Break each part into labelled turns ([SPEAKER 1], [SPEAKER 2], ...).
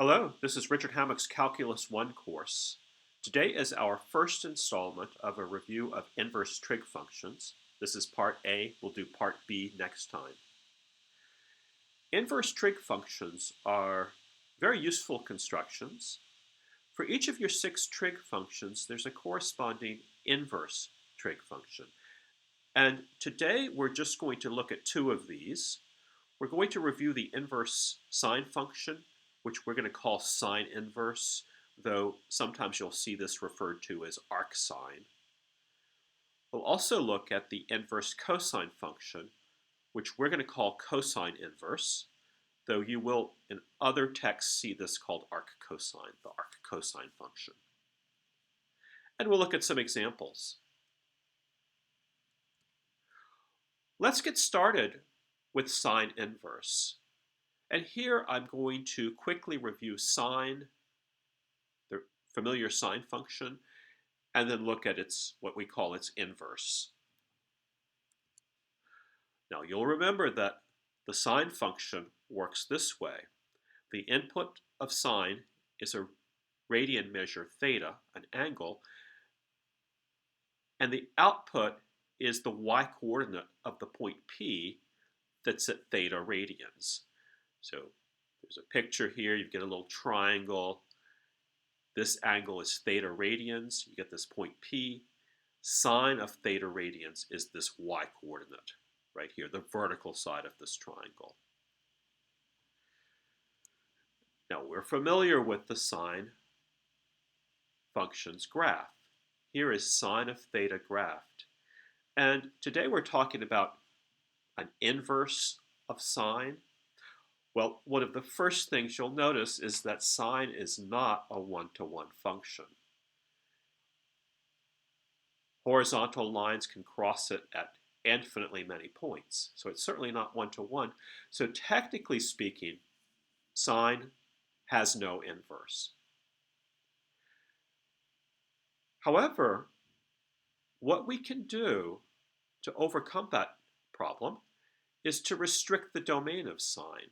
[SPEAKER 1] Hello, this is Richard Hammack's Calculus 1 course. Today is our first installment of a review of inverse trig functions. This is part A. We'll do part B next time. Inverse trig functions are very useful constructions. For each of your 6 trig functions, there's a corresponding inverse trig function. And today we're just going to look at 2 of these. We're going to review the inverse sine function, which we're going to call sine inverse, though sometimes you'll see this referred to as arcsine. We'll also look at the inverse cosine function, which we're going to call cosine inverse, though you will in other texts see this called arccosine, the arccosine function. And we'll look at some examples. Let's get started with sine inverse. And here I'm going to quickly review sine, the familiar sine function, and then look at what we call its inverse. Now you'll remember that the sine function works this way. The input of sine is a radian measure theta, an angle, and the output is the y-coordinate of the point P that's at theta radians. So there's a picture here, you get a little triangle. This angle is theta radians, you get this point P. Sine of theta radians is this y-coordinate right here, the vertical side of this triangle. Now we're familiar with the sine function's graph. Here is sine of theta graphed. And today we're talking about an inverse of sine. Well, one of the first things you'll notice is that sine is not a one-to-one function. Horizontal lines can cross it at infinitely many points, so it's certainly not one-to-one. So technically speaking, sine has no inverse. However, what we can do to overcome that problem is to restrict the domain of sine.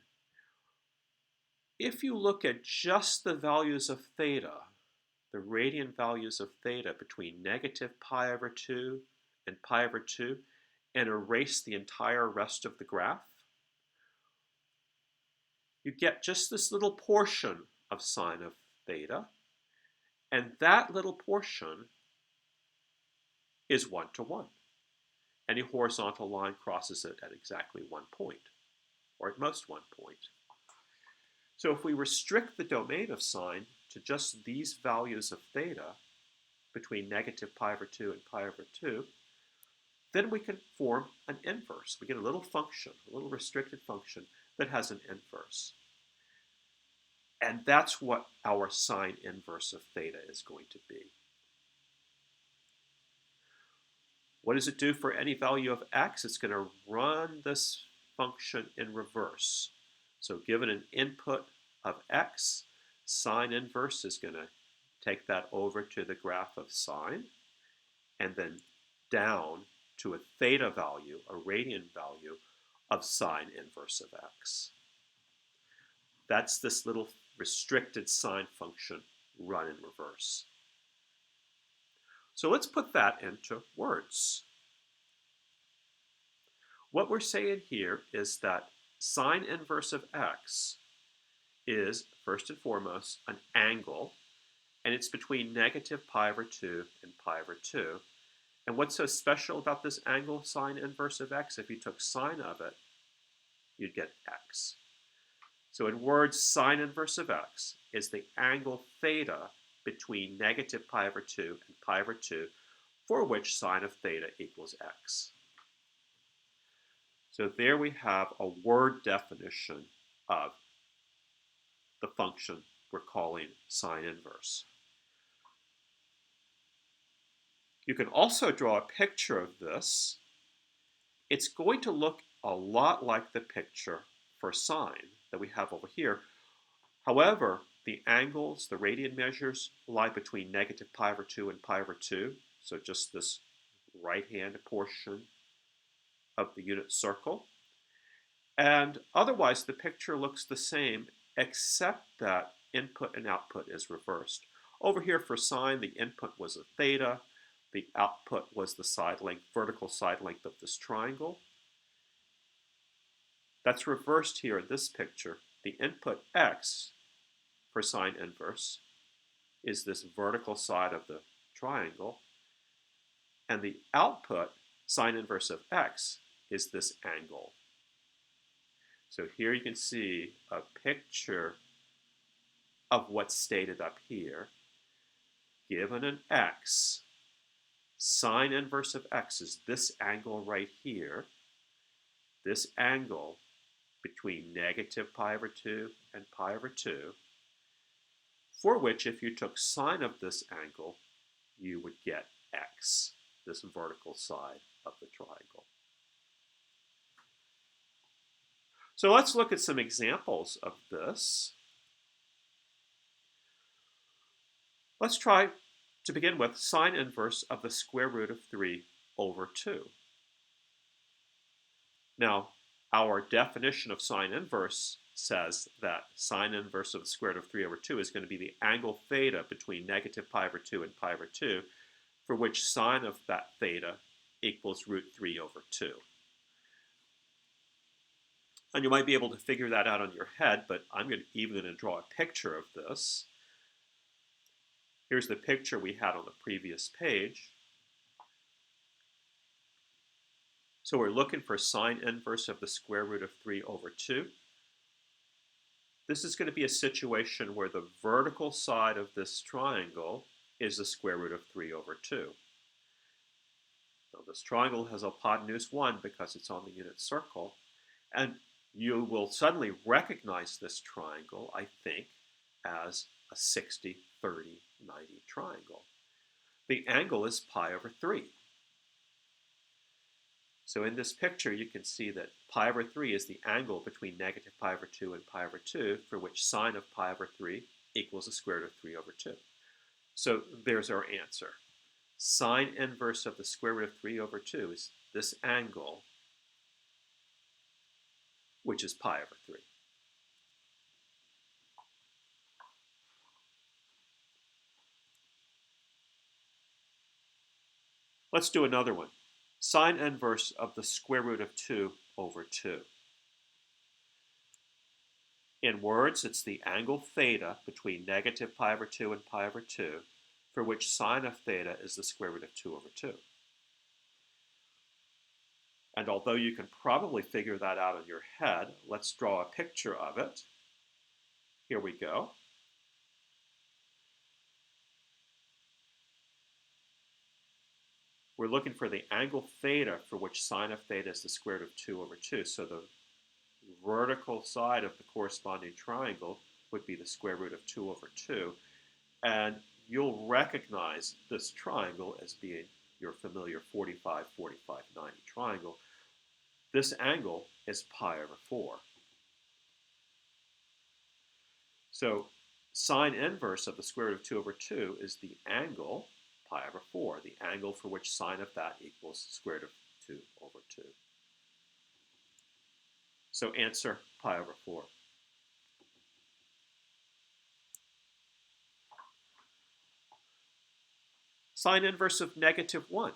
[SPEAKER 1] If you look at just the values of theta, the radian values of theta between negative pi over 2 and pi over 2, and erase the entire rest of the graph, you get just this little portion of sine of theta, and that little portion is one-to-one. Any horizontal line crosses it at exactly 1 point, or at most 1 point. So if we restrict the domain of sine to just these values of theta between negative pi over 2 and pi over 2, then we can form an inverse. We get a little function, a little restricted function that has an inverse. And that's what our sine inverse of theta is going to be. What does it do for any value of x? It's going to run this function in reverse. So given an input of x, sine inverse is going to take that over to the graph of sine, and then down to a theta value, a radian value of sine inverse of x. That's this little restricted sine function run in reverse. So let's put that into words. What we're saying here is that sine inverse of x is, first and foremost, an angle, and it's between negative pi over 2 and pi over 2. And what's so special about this angle, sine inverse of x? If you took sine of it, you'd get x. So in words, sine inverse of x is the angle theta between negative pi over 2 and pi over 2, for which sine of theta equals x. So there we have a word definition of the function we're calling sine inverse. You can also draw a picture of this. It's going to look a lot like the picture for sine that we have over here. However, the angles, the radian measures, lie between negative pi over 2 and pi over 2. So just this right-hand portion of the unit circle. And otherwise, the picture looks the same, except that input and output is reversed. Over here for sine, the input was a theta, the output was the side length, vertical side length of this triangle. That's reversed here in this picture. The input x for sine inverse is this vertical side of the triangle, and the output, sine inverse of x, is this angle. So here you can see a picture of what's stated up here. Given an x, sine inverse of x is this angle right here. This angle between negative pi over 2 and pi over 2, for which if you took sine of this angle, you would get x, this vertical side of the triangle. So let's look at some examples of this. Let's try, to begin with, sine inverse of the square root of 3 over 2. Now, our definition of sine inverse says that sine inverse of the square root of 3 over 2 is going to be the angle theta between negative pi over 2 and pi over 2, for which sine of that theta equals root 3 over 2. And you might be able to figure that out on your head, but I'm even going to draw a picture of this. Here's the picture we had on the previous page. So we're looking for sine inverse of the square root of 3 over 2. This is going to be a situation where the vertical side of this triangle is the square root of 3 over 2. Now this triangle has a hypotenuse 1 because it's on the unit circle, and you will suddenly recognize this triangle, I think, as a 60, 30, 90 triangle. The angle is pi over 3. So in this picture, you can see that pi over 3 is the angle between negative pi over 2 and pi over 2, for which sine of pi over 3 equals the square root of 3 over 2. So there's our answer. Sine inverse of the square root of 3 over 2 is this angle, which is pi over 3. Let's do another one. Sine inverse of the square root of 2 over 2. In words, it's the angle theta between negative pi over 2 and pi over 2, for which sine of theta is the square root of 2 over 2. And although you can probably figure that out in your head, let's draw a picture of it. Here we go. We're looking for the angle theta for which sine of theta is the square root of 2 over 2. So the vertical side of the corresponding triangle would be the square root of 2 over 2. And you'll recognize this triangle as being your familiar 45, 45, 90 triangle. This angle is pi over 4. So sine inverse of the square root of 2 over 2 is the angle pi over 4, the angle for which sine of that equals the square root of 2 over 2. So answer, pi over 4. Sine inverse of negative 1.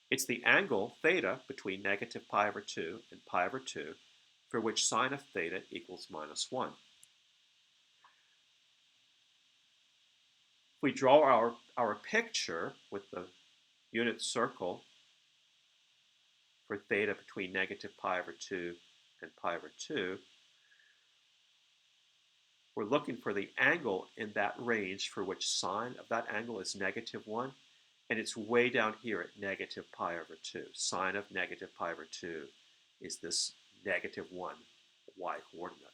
[SPEAKER 1] It's the angle theta between negative pi over 2 and pi over 2, for which sine of theta equals minus 1. If we draw our picture with the unit circle for theta between negative pi over 2 and pi over 2, we're looking for the angle in that range for which sine of that angle is negative 1, and it's way down here at negative pi over 2. Sine of negative pi over 2 is this negative 1 y-coordinate.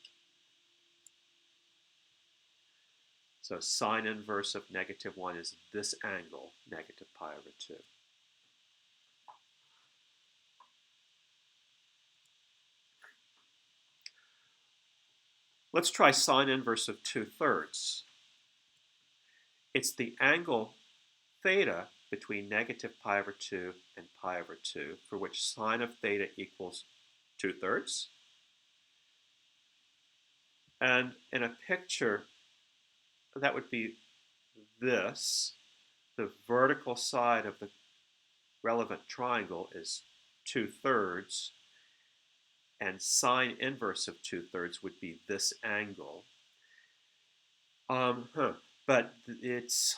[SPEAKER 1] So sine inverse of negative 1 is this angle, negative pi over 2. Let's try sine inverse of 2/3. It's the angle theta between negative pi over 2 and pi over 2, for which sine of theta equals 2/3. And in a picture, that would be this. The vertical side of the relevant triangle is 2/3, and sine inverse of 2/3 would be this angle. But this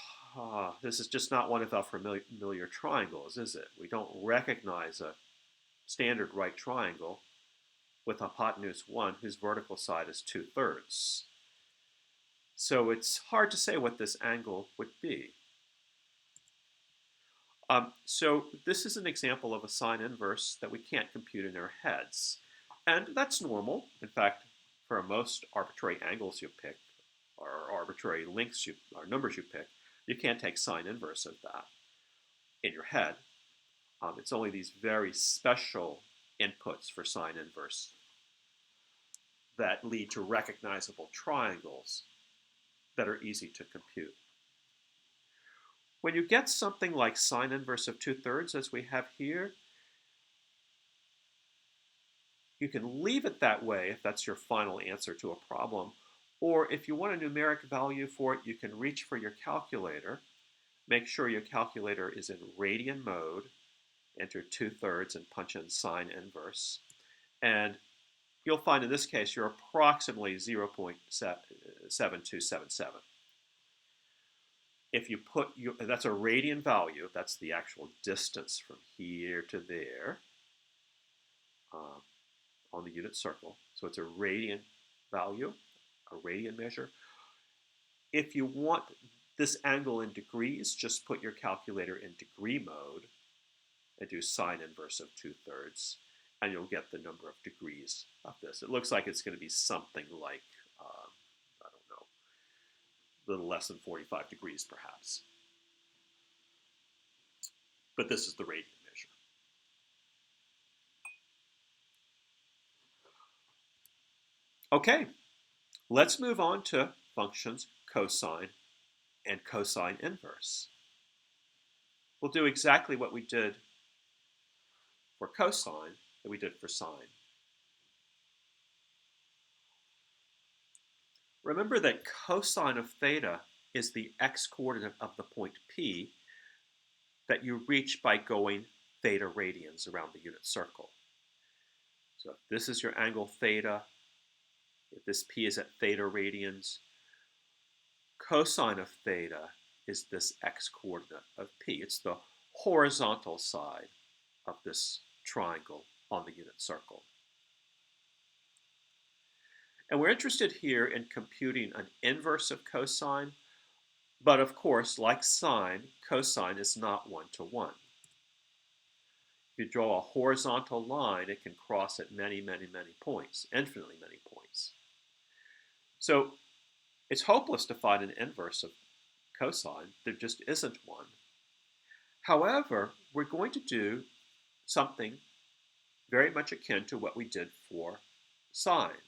[SPEAKER 1] is just not one of our familiar triangles, is it? We don't recognize a standard right triangle with hypotenuse 1 whose vertical side is 2/3. So it's hard to say what this angle would be. So this is an example of a sine inverse that we can't compute in our heads. And that's normal. In fact, for most arbitrary angles you pick, or arbitrary lengths or numbers you pick, you can't take sine inverse of that in your head. It's only these very special inputs for sine inverse that lead to recognizable triangles that are easy to compute. When you get something like sine inverse of 2/3, as we have here, you can leave it that way if that's your final answer to a problem. Or if you want a numeric value for it, you can reach for your calculator. Make sure your calculator is in radian mode. Enter 2/3 and punch in sine inverse. And you'll find in this case you're approximately 0.7277. If you put that's a radian value, that's the actual distance from here to there on the unit circle. So it's a radian value, a radian measure. If you want this angle in degrees, just put your calculator in degree mode and do sine inverse of 2/3, and you'll get the number of degrees of this. It looks like it's going to be something like, I don't know, a little less than 45 degrees perhaps. But this is the radian measure. Okay, let's move on to functions cosine and cosine inverse. We'll do exactly what we did for cosine that we did for sine. Remember that cosine of theta is the x-coordinate of the point P that you reach by going theta radians around the unit circle. So if this is your angle theta, if this P is at theta radians, cosine of theta is this x-coordinate of P. It's the horizontal side of this triangle on the unit circle. And we're interested here in computing an inverse of cosine, but of course, like sine, cosine is not one-to-one. If you draw a horizontal line, it can cross at many, many, many points, infinitely many points. So it's hopeless to find an inverse of cosine. There just isn't one. However, we're going to do something very much akin to what we did for sine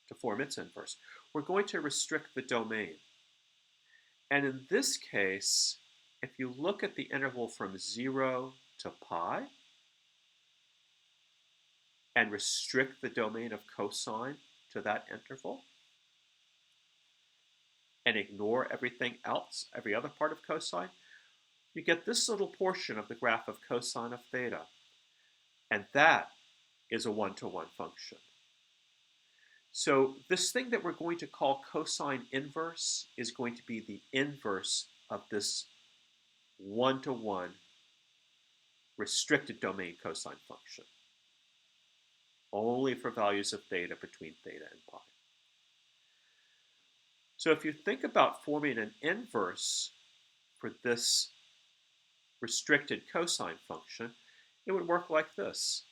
[SPEAKER 1] to form its inverse. We're going to restrict the domain. And in this case, if you look at the interval from 0 to pi and restrict the domain of cosine to that interval and ignore everything else, every other part of cosine, you get this little portion of the graph of cosine of theta. And that is a one-to-one function. So this thing that we're going to call cosine inverse is going to be the inverse of this one-to-one restricted domain cosine function, only for values of theta between theta and pi. So if you think about forming an inverse for this restricted cosine function, it would work like this.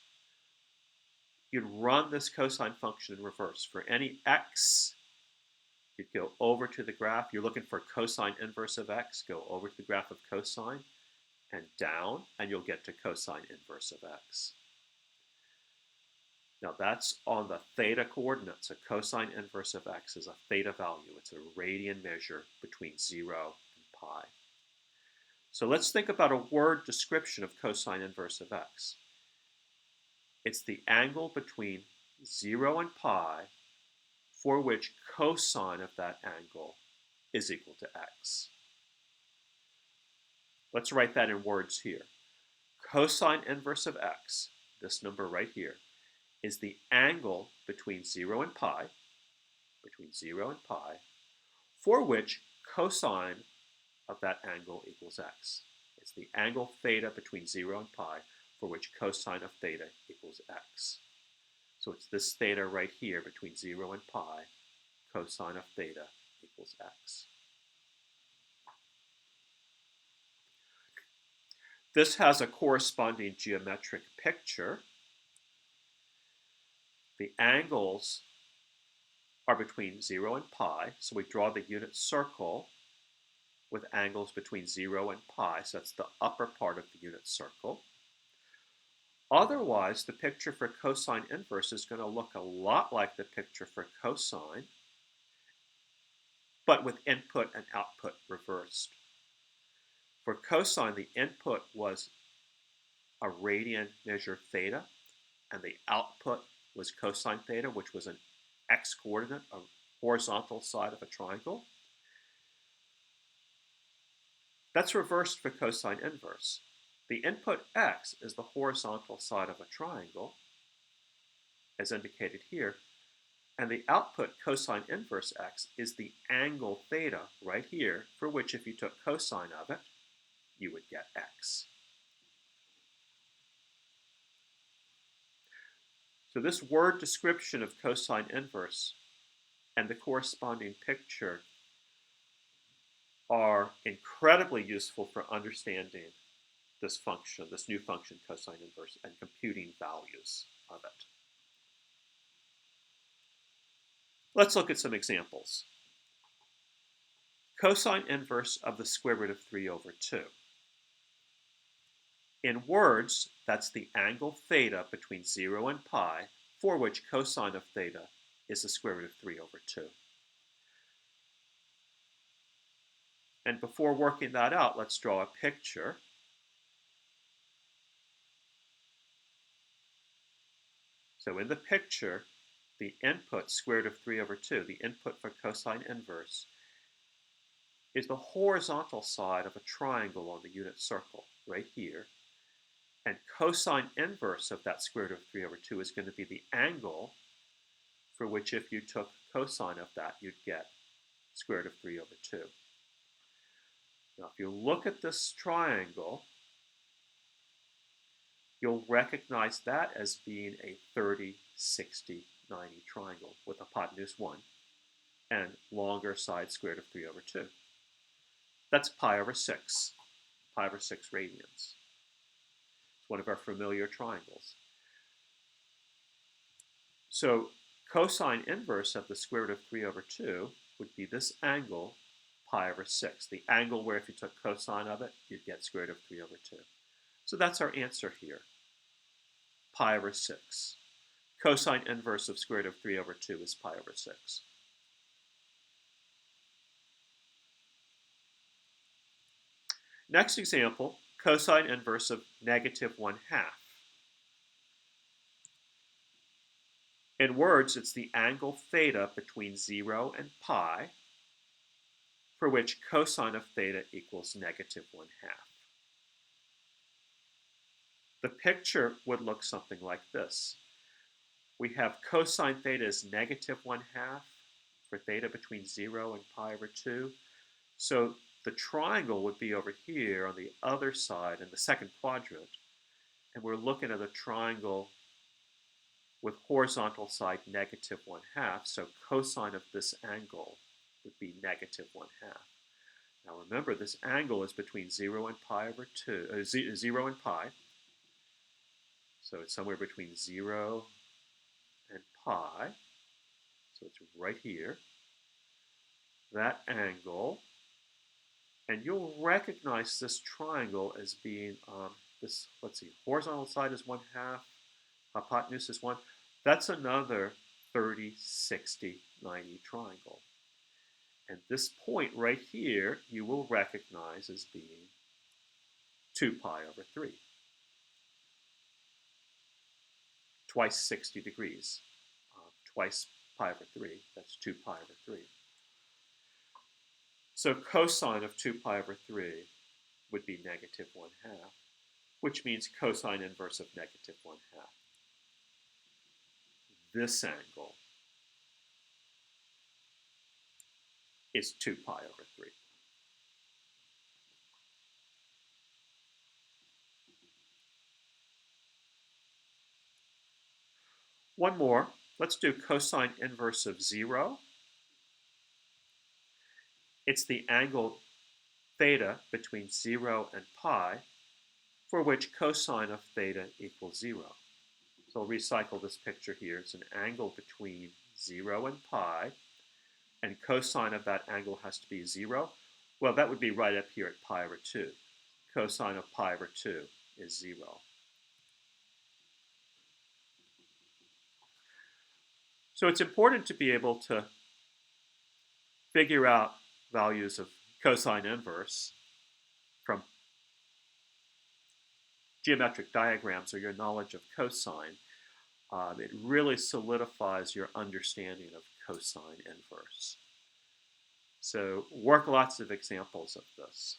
[SPEAKER 1] You'd run this cosine function in reverse. For any x, you'd go over to the graph. You're looking for cosine inverse of x. Go over to the graph of cosine and down, and you'll get to cosine inverse of x. Now that's on the theta coordinates. A cosine inverse of x is a theta value. It's a radian measure between 0 and pi. So let's think about a word description of cosine inverse of x. It's the angle between 0 and pi for which cosine of that angle is equal to x. Let's write that in words here. Cosine inverse of x, this number right here, is the angle between 0 and pi, for which cosine of that angle equals x. It's the angle theta between 0 and pi, for which cosine of theta equals x. So it's this theta right here between 0 and pi, cosine of theta equals x. This has a corresponding geometric picture. The angles are between 0 and pi, so we draw the unit circle with angles between 0 and pi, so that's the upper part of the unit circle. Otherwise, the picture for cosine inverse is going to look a lot like the picture for cosine, but with input and output reversed. For cosine, the input was a radian measure theta, and the output was cosine theta, which was an x-coordinate, a horizontal side of a triangle. That's reversed for cosine inverse. The input x is the horizontal side of a triangle, as indicated here, and the output cosine inverse x is the angle theta right here, for which if you took cosine of it, you would get x. So this word description of cosine inverse and the corresponding picture are incredibly useful for understanding this function, this new function cosine inverse, and computing values of it. Let's look at some examples. Cosine inverse of the square root of 3 over 2. In words, that's the angle theta between 0 and pi, for which cosine of theta is the square root of 3 over 2. And before working that out, let's draw a picture. So in the picture, the input, square root of 3 over 2, the input for cosine inverse, is the horizontal side of a triangle on the unit circle, right here. And cosine inverse of that square root of 3 over 2 is going to be the angle for which if you took cosine of that, you'd get square root of 3 over 2. Now, if you look at this triangle, you'll recognize that as being a 30, 60, 90 triangle with hypotenuse 1 and longer side square root of 3 over 2. That's pi over 6 radians. It's one of our familiar triangles. So cosine inverse of the square root of 3 over 2 would be this angle, pi over 6. The angle where if you took cosine of it, you'd get square root of 3 over 2. So that's our answer here, pi over 6. Cosine inverse of square root of 3 over 2 is pi over 6. Next example, cosine inverse of negative 1/2. In words, it's the angle theta between 0 and pi, for which cosine of theta equals negative 1/2. The picture would look something like this. We have cosine theta is negative 1/2 for theta between 0 and pi over 2. So the triangle would be over here on the other side in the second quadrant, and we're looking at a triangle with horizontal side negative 1/2, so cosine of this angle would be negative 1/2. Now remember, this angle is between 0 and pi over 2, 0 and pi, so it's somewhere between 0 and pi, so it's right here, that angle, and you'll recognize this triangle as being this, let's see, horizontal side is 1/2, hypotenuse is 1. That's another 30, 60, 90 triangle. And this point right here, you will recognize as being 2 pi over 3. Twice 60 degrees. Twice pi over 3. That's 2 pi over 3. So cosine of 2 pi over 3 would be negative 1/2, which means cosine inverse of negative 1/2. This angle is 2 pi over 3. One more. Let's do cosine inverse of 0. It's the angle theta between 0 and pi, for which cosine of theta equals 0. So I'll recycle this picture here. It's an angle between 0 and pi, and cosine of that angle has to be 0. Well, that would be right up here at pi over 2. Cosine of pi over 2 is 0. So it's important to be able to figure out values of cosine inverse from geometric diagrams or your knowledge of cosine. It really solidifies your understanding of cosine inverse. So work lots of examples of this.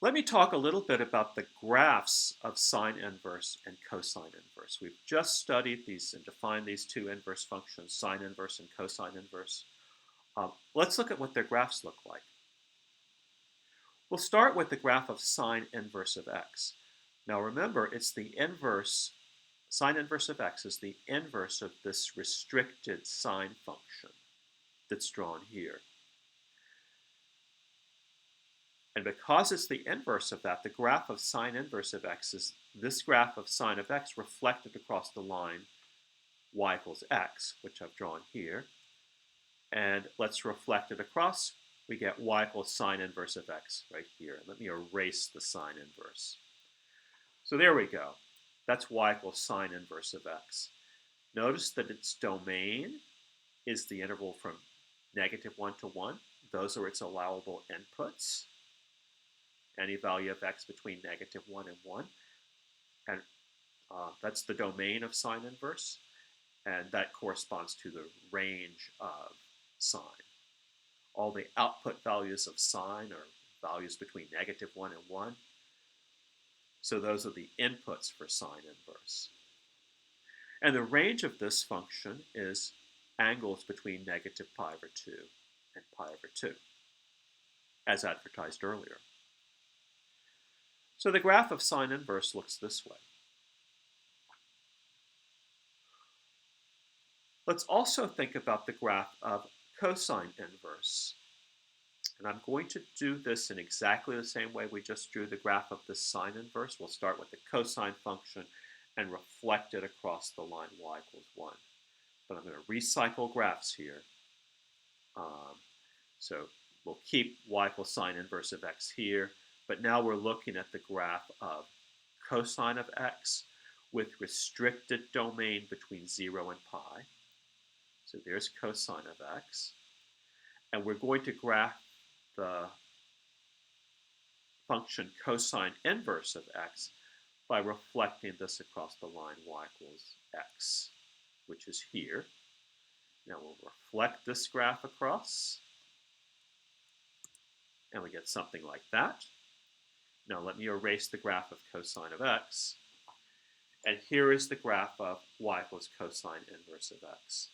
[SPEAKER 1] Let me talk a little bit about the graphs of sine inverse and cosine inverse. We've just studied these and defined these two inverse functions, sine inverse and cosine inverse. Let's look at what their graphs look like. We'll start with the graph of sine inverse of x. Now remember, it's the inverse, sine inverse of x is the inverse of this restricted sine function that's drawn here. And because it's the inverse of that, the graph of sine inverse of x is this graph of sine of x reflected across the line y equals x, which I've drawn here. And let's reflect it across. We get y equals sine inverse of x right here. Let me erase the sine inverse. So there we go. That's y equals sine inverse of x. Notice that its domain is the interval from -1 to 1. Those are its allowable inputs. Any value of x between -1 and 1. And that's the domain of sine inverse. And that corresponds to the range of sine. All the output values of sine are values between -1 and 1. So those are the inputs for sine inverse. And the range of this function is angles between negative pi over 2 and pi over 2, as advertised earlier. So the graph of sine inverse looks this way. Let's also think about the graph of cosine inverse. And I'm going to do this in exactly the same way we just drew the graph of the sine inverse. We'll start with the cosine function and reflect it across the line y equals 1. But I'm going to recycle graphs here. So we'll keep y equals sine inverse of x here. But now we're looking at the graph of cosine of x with restricted domain between 0 and pi. So there's cosine of x. And we're going to graph the function cosine inverse of x by reflecting this across the line y equals x, which is here. Now we'll reflect this graph across, and we get something like that. Now let me erase the graph of cosine of x. And here is the graph of y equals cosine inverse of x.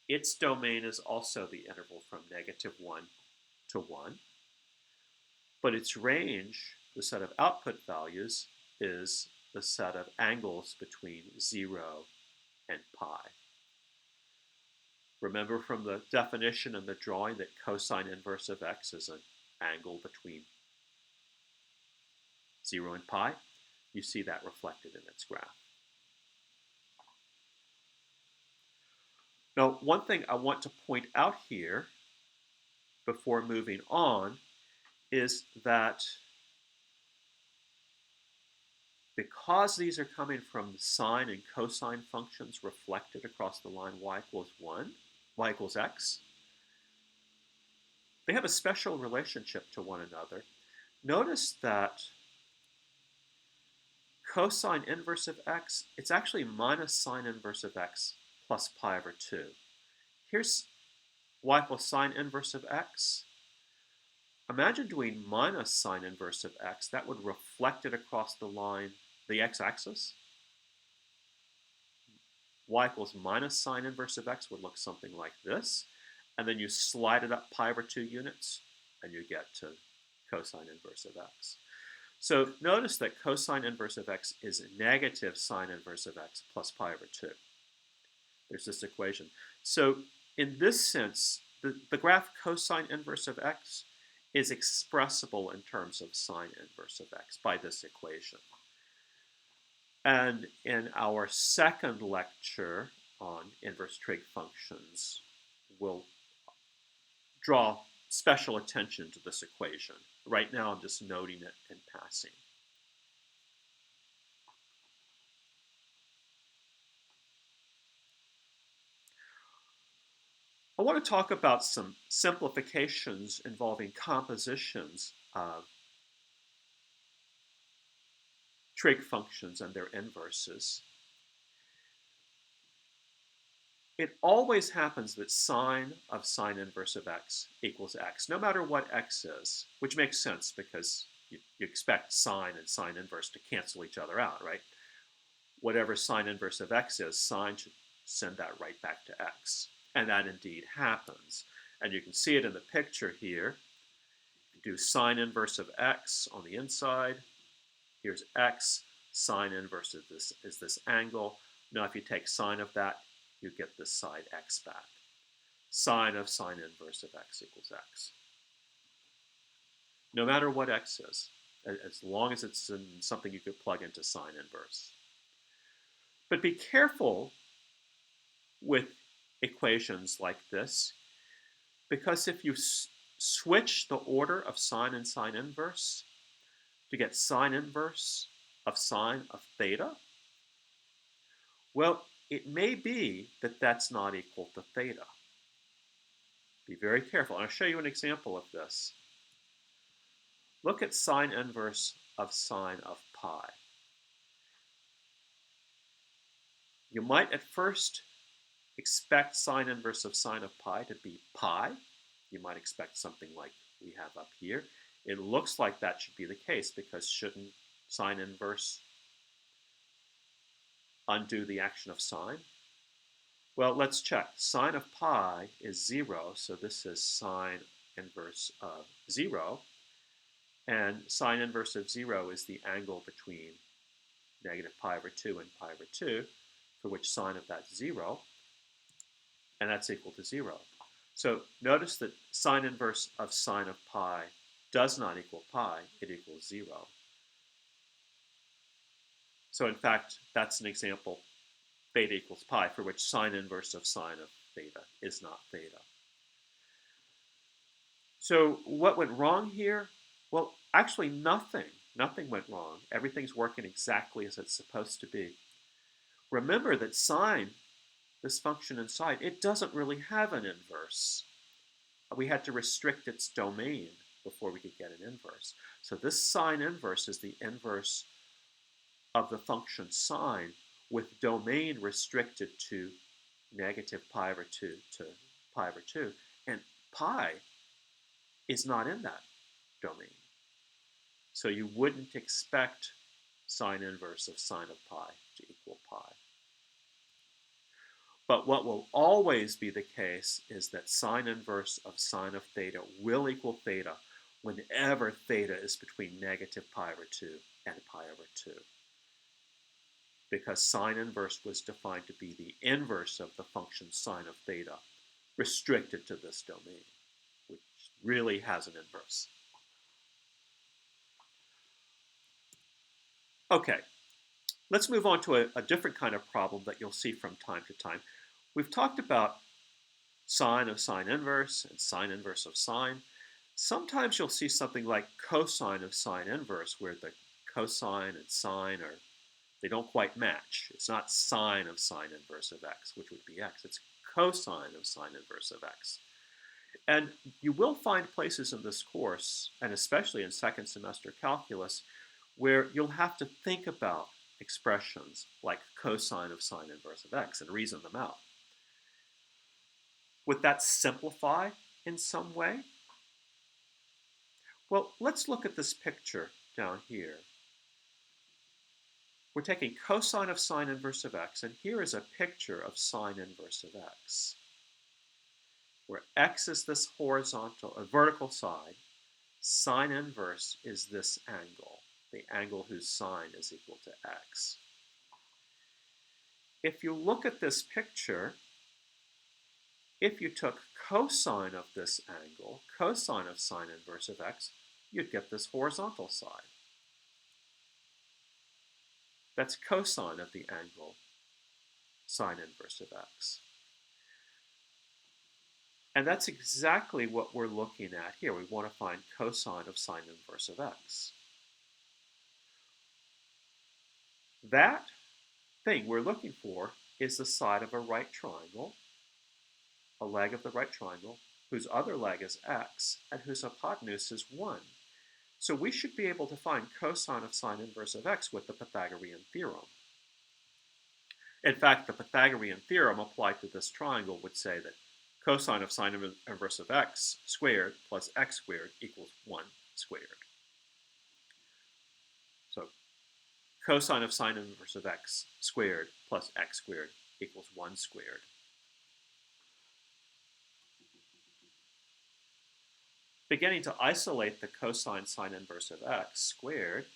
[SPEAKER 1] Its domain is also the interval from -1 to 1. But its range, the set of output values, is the set of angles between 0 and pi. Remember from the definition and the drawing that cosine inverse of x is an angle between 0 and pi. You see that reflected in its graph. Now, one thing I want to point out here before moving on is that because these are coming from the sine and cosine functions reflected across the line y equals 1, y equals x, they have a special relationship to one another. Notice that cosine inverse of x, it's actually minus sine inverse of x plus pi over 2. Here's y equals sine inverse of x. Imagine doing minus sine inverse of x. That would reflect it across the line, the x-axis. Y equals minus sine inverse of x would look something like this. And then you slide it up pi over 2 units, and you get to cosine inverse of x. So notice that cosine inverse of x is negative sine inverse of x plus pi over 2. There's this equation. So in this sense, the graph cosine inverse of x is expressible in terms of sine inverse of x by this equation. And in our second lecture on inverse trig functions, we'll draw special attention to this equation. Right now, I'm just noting it in passing. I want to talk about some simplifications involving compositions of trig functions and their inverses. It always happens that sine of sine inverse of x equals x, no matter what x is, which makes sense because you expect sine and sine inverse to cancel each other out, right? Whatever sine inverse of x is, sine should send that right back to x. And that indeed happens. And you can see it in the picture here. Do sine inverse of x on the inside. Here's x. Sine inverse of this is this angle. Now if you take sine of that, you get this side x back. Sine of sine inverse of x equals x. No matter what x is, as long as it's in something you could plug into sine inverse. But be careful with equations like this, because if you switch the order of sine and sine inverse to get sine inverse of sine of theta, well, it may be that that's not equal to theta. Be very careful. I'll show you an example of this. Look at sine inverse of sine of pi. You might at first expect sine inverse of sine of pi to be pi. You might expect something like we have up here. It looks like that should be the case because shouldn't sine inverse undo the action of sine? Well, let's check. Sine of pi is 0, so this is sine inverse of 0. And sine inverse of 0 is the angle between negative pi over 2 and pi over 2, for which sine of that's 0, and that's equal to 0. So notice that sine inverse of sine of pi does not equal pi, it equals 0. So in fact, that's an example, theta equals pi, for which sine inverse of sine of theta is not theta. So what went wrong here? Well, actually nothing. Nothing went wrong. Everything's working exactly as it's supposed to be. Remember that sine, this function inside, it doesn't really have an inverse. We had to restrict its domain before we could get an inverse. So this sine inverse is the inverse of the function sine with domain restricted to negative pi over 2 to pi over 2. And pi is not in that domain. So you wouldn't expect sine inverse of sine of pi to equal pi. But what will always be the case is that sine inverse of sine of theta will equal theta whenever theta is between negative pi over 2 and pi over 2. Because sine inverse was defined to be the inverse of the function sine of theta, restricted to this domain, which really has an inverse. Okay, let's move on to a different kind of problem that you'll see from time to time. We've talked about sine of sine inverse and sine inverse of sine. Sometimes you'll see something like cosine of sine inverse, where the cosine and sine they don't quite match. It's not sine of sine inverse of x, which would be x. It's cosine of sine inverse of x. And you will find places in this course, and especially in second semester calculus, where you'll have to think about expressions like cosine of sine inverse of x and reason them out. Would that simplify in some way? Well, let's look at this picture down here. We're taking cosine of sine inverse of x, and here is a picture of sine inverse of x, where x is this vertical side, sine inverse is this angle, the angle whose sine is equal to x. If you look at this picture, if you took cosine of this angle, cosine of sine inverse of x, you'd get this horizontal side. That's cosine of the angle sine inverse of x. And that's exactly what we're looking at here. We want to find cosine of sine inverse of x. That thing we're looking for is the side of a right triangle, a leg of the right triangle, whose other leg is x, and whose hypotenuse is 1. So we should be able to find cosine of sine inverse of x with the Pythagorean theorem. In fact, the Pythagorean theorem applied to this triangle would say that cosine of sine inverse of x squared plus x squared equals 1 squared. So cosine of sine inverse of x squared plus x squared equals 1 squared. Beginning to isolate the cosine sine inverse of x squared,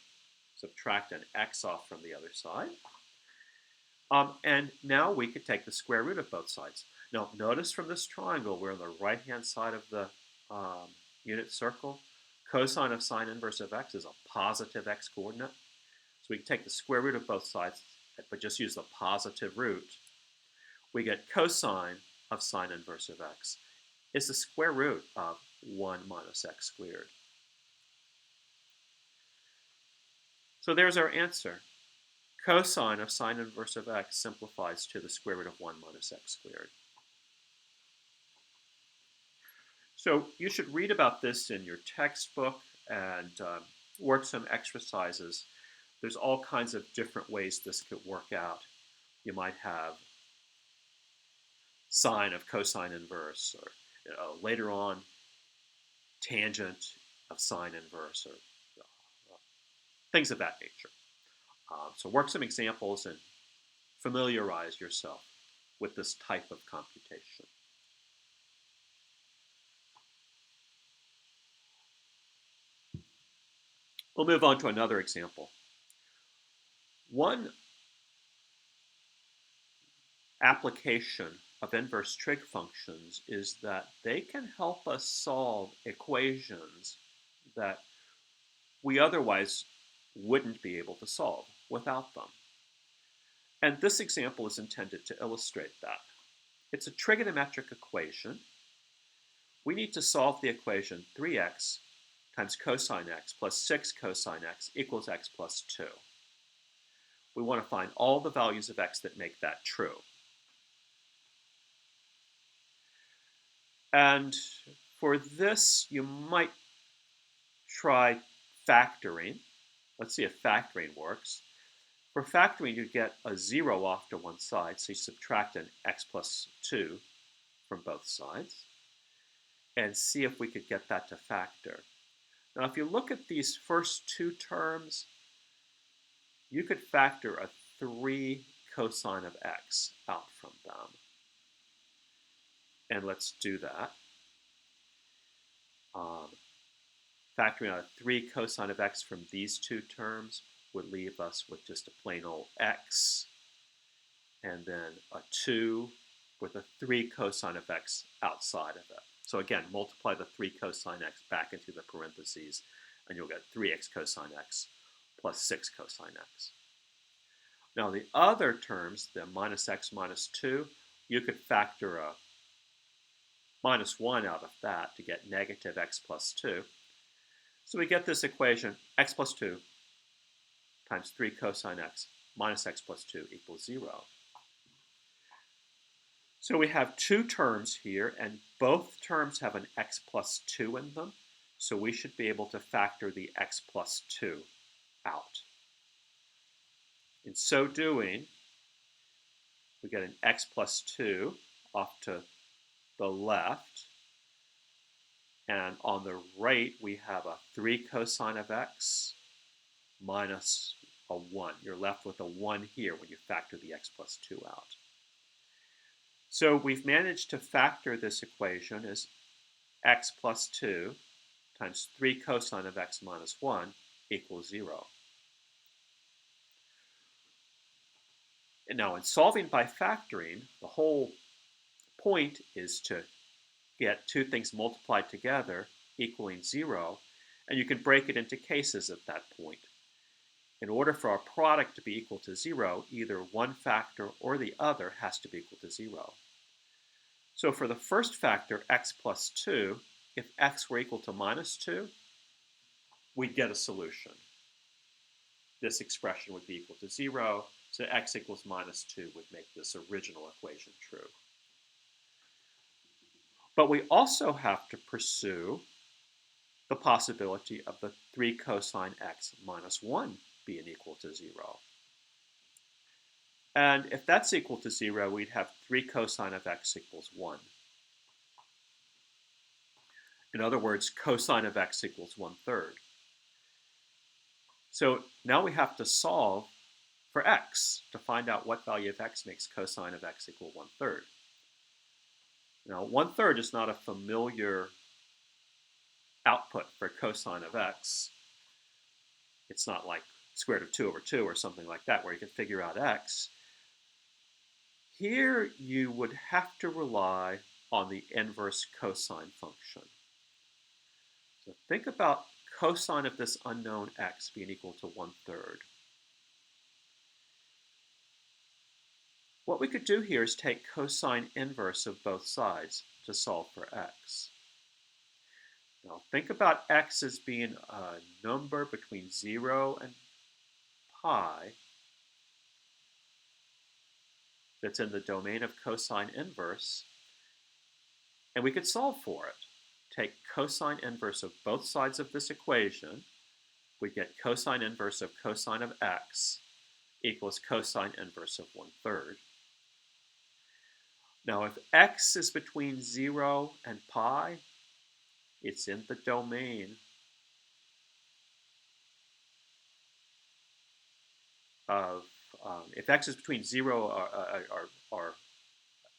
[SPEAKER 1] subtract an x off from the other side. And now we could take the square root of both sides. Now notice from this triangle, we're on the right-hand side of the unit circle. Cosine of sine inverse of x is a positive x coordinate. So we can take the square root of both sides, but just use the positive root. We get cosine of sine inverse of x is the square root of 1 minus x squared. So there's our answer. Cosine of sine inverse of x simplifies to the square root of 1 minus x squared. So you should read about this in your textbook and work some exercises. There's all kinds of different ways this could work out. You might have sine of cosine inverse, or later on, tangent of sine inverse, or things of that nature. So work some examples and familiarize yourself with this type of computation. We'll move on to another example. One application of inverse trig functions is that they can help us solve equations that we otherwise wouldn't be able to solve without them. And this example is intended to illustrate that. It's a trigonometric equation. We need to solve the equation 3x times cosine x plus 6 cosine x equals x plus 2. We want to find all the values of x that make that true. And for this, you might try factoring. Let's see if factoring works. For factoring, you get a 0 off to one side, so you subtract an x plus 2 from both sides, and see if we could get that to factor. Now, if you look at these first two terms, you could factor a 3 cosine of x out from them. And let's do that. Factoring out a 3 cosine of x from these two terms would leave us with just a plain old x, and then a 2 with a 3 cosine of x outside of it. So again, multiply the 3 cosine x back into the parentheses, and you'll get 3x cosine x plus 6 cosine x. Now the other terms, the minus x minus 2, you could factor a minus 1 out of that to get negative x plus 2. So we get this equation, x plus 2 times 3 cosine x minus x plus 2 equals 0. So we have two terms here, and both terms have an x plus 2 in them. So we should be able to factor the x plus 2 out. In so doing, we get an x plus 2 off to the left. And on the right, we have a 3 cosine of x minus a 1. You're left with a 1 here when you factor the x plus 2 out. So we've managed to factor this equation as x plus 2 times 3 cosine of x minus 1 equals 0. And now in solving by factoring, the whole point is to get two things multiplied together equaling 0, and you can break it into cases at that point. In order for our product to be equal to 0, either one factor or the other has to be equal to 0. So for the first factor, x plus 2, if x were equal to minus 2, we'd get a solution. This expression would be equal to 0, so x equals minus 2 would make this original equation true. But we also have to pursue the possibility of the 3 cosine x minus 1 being equal to 0. And if that's equal to 0, we'd have 3 cosine of x equals 1. In other words, cosine of x equals 1/3. So now we have to solve for x to find out what value of x makes cosine of x equal 1/3. Now, 1/3 is not a familiar output for cosine of x. It's not like square root of 2 over 2 or something like that where you can figure out x. Here you would have to rely on the inverse cosine function. So think about cosine of this unknown x being equal to 1/3. What we could do here is take cosine inverse of both sides to solve for x. Now think about x as being a number between 0 and pi that's in the domain of cosine inverse, and we could solve for it. Take cosine inverse of both sides of this equation, we get cosine inverse of cosine of x equals cosine inverse of 1/3. Now if x is between 0 and pi, it's in the domain of, if x is between 0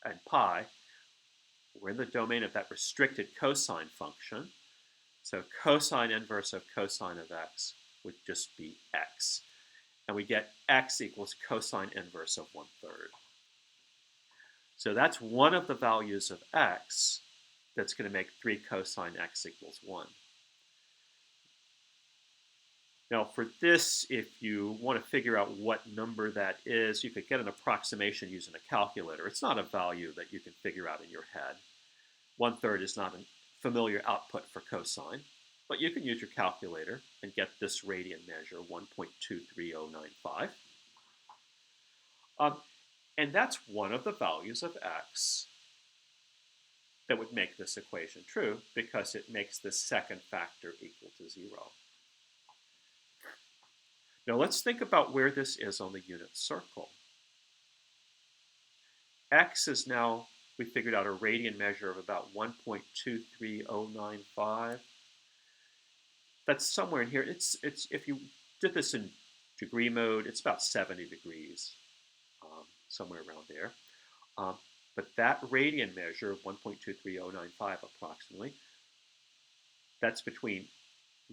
[SPEAKER 1] and pi, we're in the domain of that restricted cosine function. So cosine inverse of cosine of x would just be x. And we get x equals cosine inverse of 1/3. So that's one of the values of x that's going to make 3 cosine x equals 1. Now for this, if you want to figure out what number that is, you could get an approximation using a calculator. It's not a value that you can figure out in your head. 1/3 is not a familiar output for cosine, but you can use your calculator and get this radian measure, 1.23095. And that's one of the values of x that would make this equation true because it makes the second factor equal to 0. Now let's think about where this is on the unit circle. X is now, we figured out a radian measure of about 1.23095. That's somewhere in here. It's if you did this in degree mode, it's about 70 degrees, somewhere around there. But that radian measure of 1.23095 approximately, that's between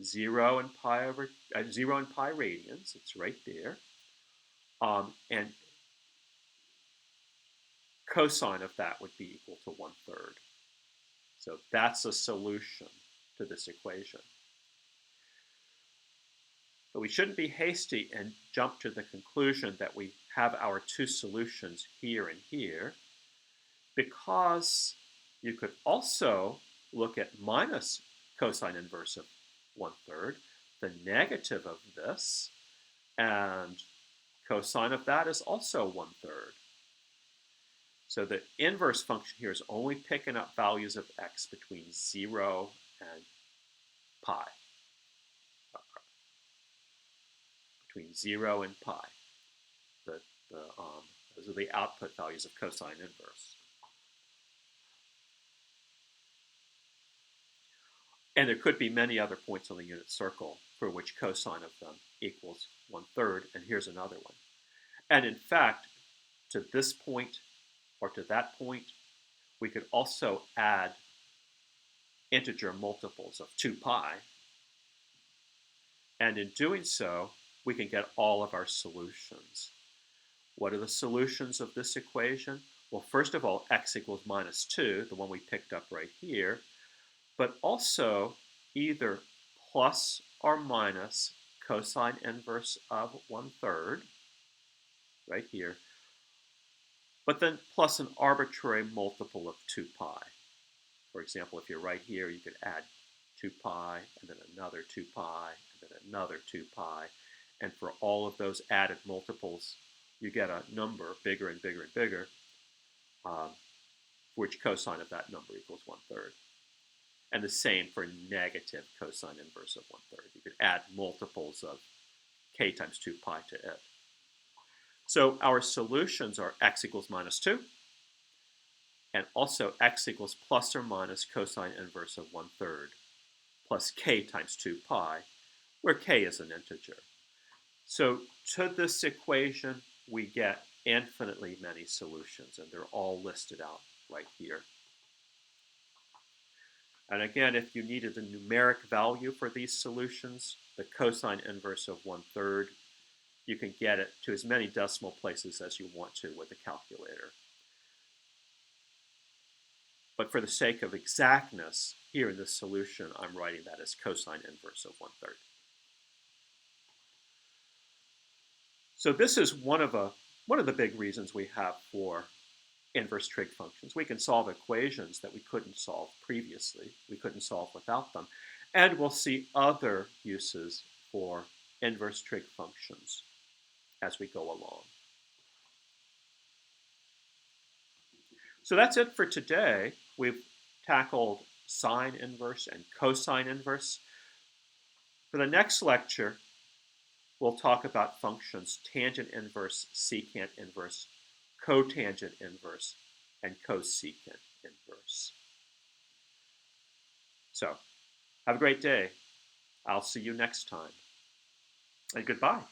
[SPEAKER 1] 0 and pi over 0 and pi radians. It's right there, and cosine of that would be equal to 1/3. So that's a solution to this equation. But we shouldn't be hasty and jump to the conclusion that we have our two solutions here and here, because you could also look at minus cosine inverse of 1/3, the negative of this, and cosine of that is also 1/3. So the inverse function here is only picking up values of x between 0 and pi. Between 0 and pi. Those are the output values of cosine inverse. And there could be many other points on the unit circle for which cosine of them equals 1/3, and here's another one. And in fact, to this point or to that point, we could also add integer multiples of 2 pi. And in doing so, we can get all of our solutions. What are the solutions of this equation? Well, first of all, x equals -2, the one we picked up right here, but also either plus or minus cosine inverse of 1/3, right here, but then plus an arbitrary multiple of 2 pi. For example, if you're right here, you could add 2 pi, and then another 2 pi, and then another 2 pi. And for all of those added multiples, you get a number bigger and bigger and bigger, for which cosine of that number equals 1/3. And the same for negative cosine inverse of 1/3. You could add multiples of k times 2 pi to it. So our solutions are x equals -2, and also x equals plus or minus cosine inverse of 1/3 plus k times 2 pi, where k is an integer. So to this equation, we get infinitely many solutions, and they're all listed out right here. And again, if you needed the numeric value for these solutions, the cosine inverse of 1/3, you can get it to as many decimal places as you want to with a calculator. But for the sake of exactness, here in this solution, I'm writing that as cosine inverse of 1/3. So this is one of the big reasons we have for inverse trig functions. We can solve equations that we couldn't solve previously. We couldn't solve without them. And we'll see other uses for inverse trig functions as we go along. So that's it for today. We've tackled sine inverse and cosine inverse. For the next lecture, we'll talk about functions tangent inverse, secant inverse, cotangent inverse, and cosecant inverse. So, have a great day. I'll see you next time. And goodbye.